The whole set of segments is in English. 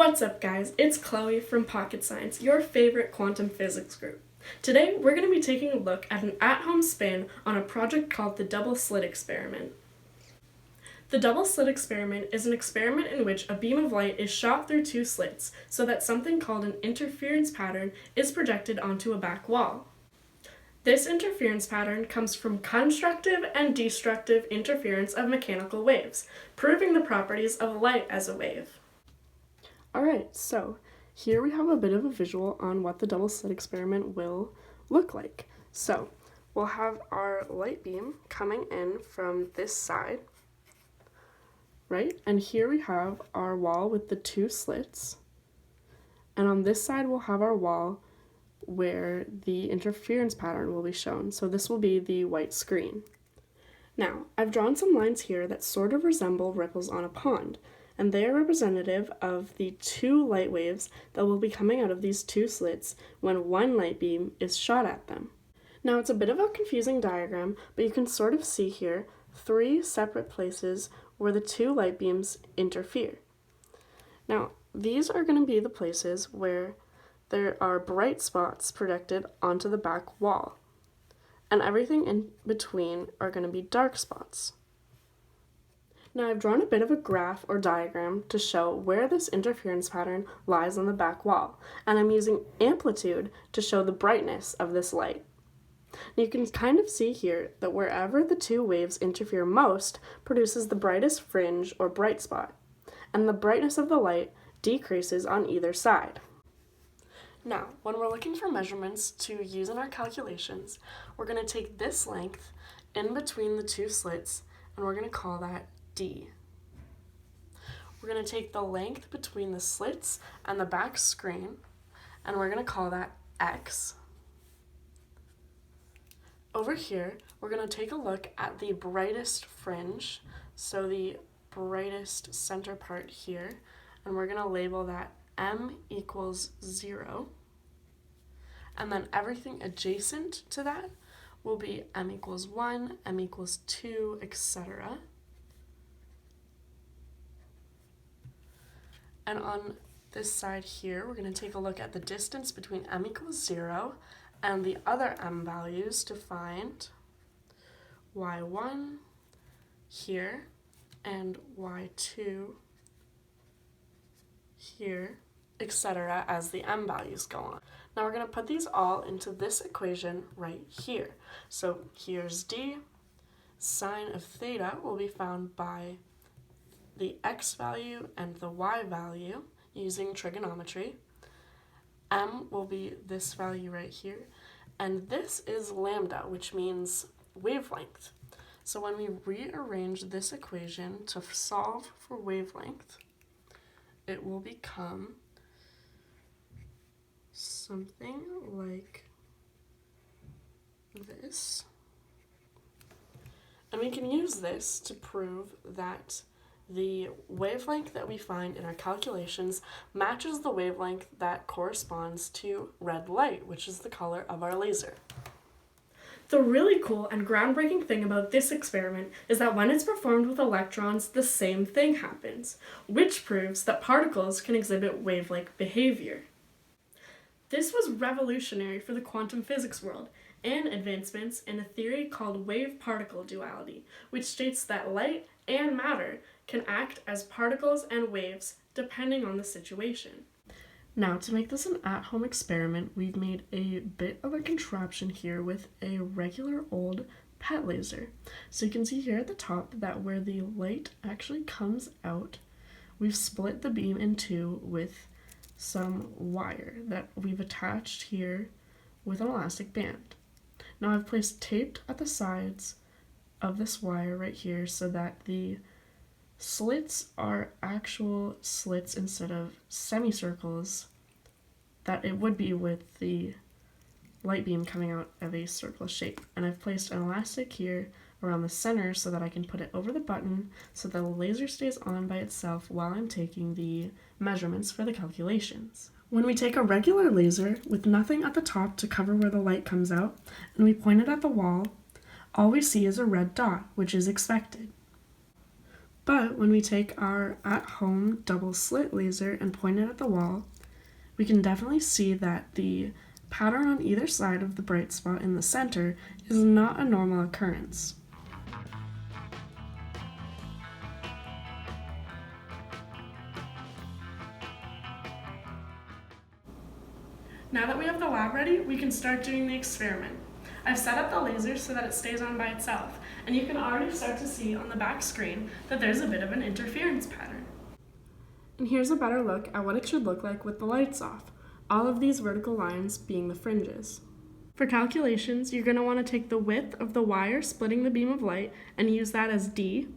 What's up, guys? It's Chloe from Pocket Science, your favorite quantum physics group. Today, we're going to be taking a look at an at-home spin on a project called the double slit experiment. The double slit experiment is an experiment in which a beam of light is shot through two slits so that something called an interference pattern is projected onto a back wall. This interference pattern comes from constructive and destructive interference of mechanical waves, proving the properties of light as a wave. Alright, so here we have a bit of a visual on what the double slit experiment will look like. So we'll have our light beam coming in from this side, right? And here we have our wall with the two slits. And on this side we'll have our wall where the interference pattern will be shown. So this will be the white screen. Now, I've drawn some lines here that sort of resemble ripples on a pond, and they are representative of the two light waves that will be coming out of these two slits when one light beam is shot at them. Now, it's a bit of a confusing diagram, but you can sort of see here three separate places where the two light beams interfere. Now, these are going to be the places where there are bright spots projected onto the back wall, and everything in between are going to be dark spots. Now I've drawn a bit of a graph or diagram to show where this interference pattern lies on the back wall, and I'm using amplitude to show the brightness of this light. Now you can kind of see here that wherever the two waves interfere most produces the brightest fringe or bright spot, and the brightness of the light decreases on either side. Now, when we're looking for measurements to use in our calculations, we're going to take this length in between the two slits, and we're going to call that D. We're going to take the length between the slits and the back screen, and we're going to call that X. Over here, we're going to take a look at the brightest fringe, so the brightest center part here, and we're going to label that M equals 0. And then everything adjacent to that will be M equals 1, M equals 2, etc. And on this side here, we're going to take a look at the distance between M equals 0 and the other M values to find Y1 here and Y2 here, etc. as the M values go on. Now we're going to put these all into this equation right here. So here's D. Sine of theta will be found by the X value and the Y value using trigonometry. M will be this value right here. And this is lambda, which means wavelength. So when we rearrange this equation to solve for wavelength, it will become something like this. And we can use this to prove that the wavelength that we find in our calculations matches the wavelength that corresponds to red light, which is the color of our laser. The really cool and groundbreaking thing about this experiment is that when it's performed with electrons, the same thing happens, which proves that particles can exhibit wave-like behavior. This was revolutionary for the quantum physics world and advancements in a theory called wave-particle duality, which states that light and matter can act as particles and waves depending on the situation. Now, to make this an at-home experiment, we've made a bit of a contraption here with a regular old PET laser. So you can see here at the top that where the light actually comes out, we've split the beam in two with some wire that we've attached here with an elastic band. Now I've placed tape at the sides of this wire right here so that the slits are actual slits instead of semicircles that it would be with the light beam coming out of a circle shape. And I've placed an elastic here around the center so that I can put it over the button so that the laser stays on by itself while I'm taking the measurements for the calculations. When we take a regular laser with nothing at the top to cover where the light comes out and we point it at the wall, all we see is a red dot, which is expected. But when we take our at-home double slit laser and point it at the wall, we can definitely see that the pattern on either side of the bright spot in the center is not a normal occurrence. Now that we have the lab ready, we can start doing the experiment. I've set up the laser so that it stays on by itself, and you can already start to see on the back screen that there's a bit of an interference pattern. And here's a better look at what it should look like with the lights off, all of these vertical lines being the fringes. For calculations, you're going to want to take the width of the wire splitting the beam of light and use that as D,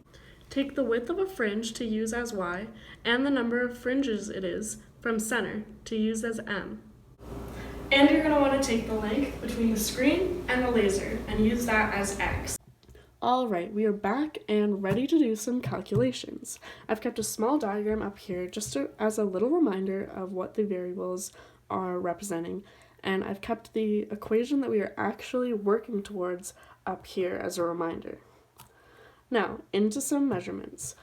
take the width of a fringe to use as Y, and the number of fringes it is from center to use as M. And you're going to want to take the length between the screen and the laser and use that as X. Alright, we are back and ready to do some calculations. I've kept a small diagram up here just as a little reminder of what the variables are representing, and I've kept the equation that we are actually working towards up here as a reminder. Now, into some measurements.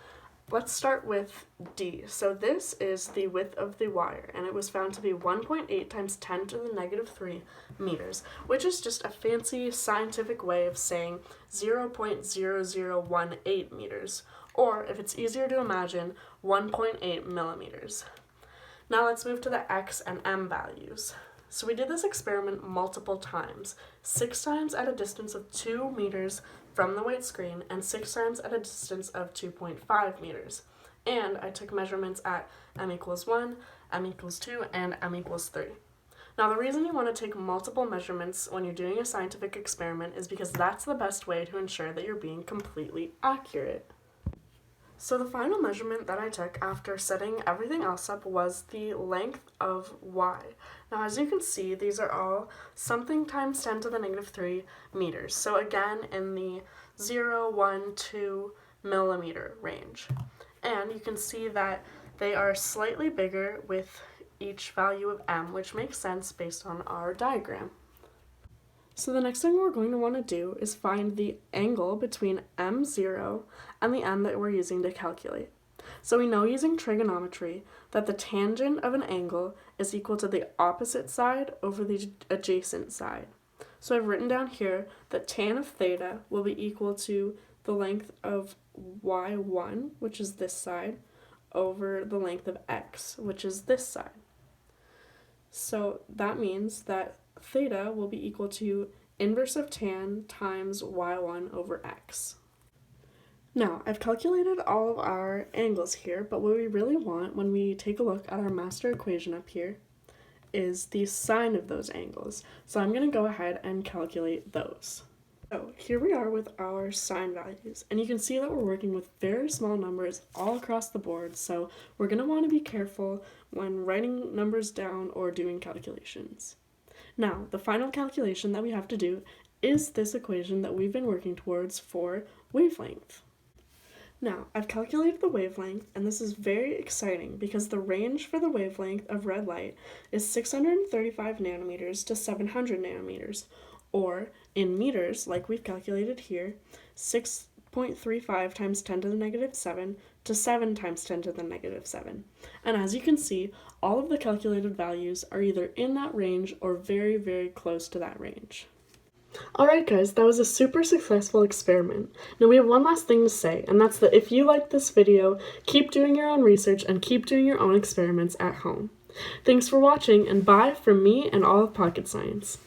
Let's start with D. So this is the width of the wire, and it was found to be 1.8 times 10 to the negative 3 meters, which is just a fancy scientific way of saying 0.0018 meters, or if it's easier to imagine, 1.8 millimeters. Now let's move to the X and M values. So we did this experiment multiple times, 6 times at a distance of 2 meters from the white screen and 6 times at a distance of 2.5 meters. And I took measurements at m equals 1, m equals 2, and m equals 3. Now the reason you want to take multiple measurements when you're doing a scientific experiment is because that's the best way to ensure that you're being completely accurate. So the final measurement that I took after setting everything else up was the length of Y. Now as you can see, these are all something times 10 to the negative 3 meters. So again, in the 0, 1, 2 millimeter range. And you can see that they are slightly bigger with each value of M, which makes sense based on our diagram. So the next thing we're going to want to do is find the angle between M0 and the M that we're using to calculate. So we know using trigonometry that the tangent of an angle is equal to the opposite side over the adjacent side. So I've written down here that tan of theta will be equal to the length of y1, which is this side, over the length of x, which is this side. So that means that theta will be equal to inverse of tan times y1 over x. Now, I've calculated all of our angles here, but what we really want when we take a look at our master equation up here is the sine of those angles. So I'm going to go ahead and calculate those. So here we are with our sine values, and you can see that we're working with very small numbers all across the board, so we're going to want to be careful when writing numbers down or doing calculations. Now, the final calculation that we have to do is this equation that we've been working towards for wavelength. Now, I've calculated the wavelength, and this is very exciting because the range for the wavelength of red light is 635 nanometers to 700 nanometers, or in meters, like we've calculated here, 6.35 times 10 to the negative 7 to 7 times 10 to the negative 7. And as you can see, all of the calculated values are either in that range or very, very close to that range. Alright guys, that was a super successful experiment. Now we have one last thing to say, and that's that if you liked this video, keep doing your own research and keep doing your own experiments at home. Thanks for watching, and bye from me and all of Pocket Science.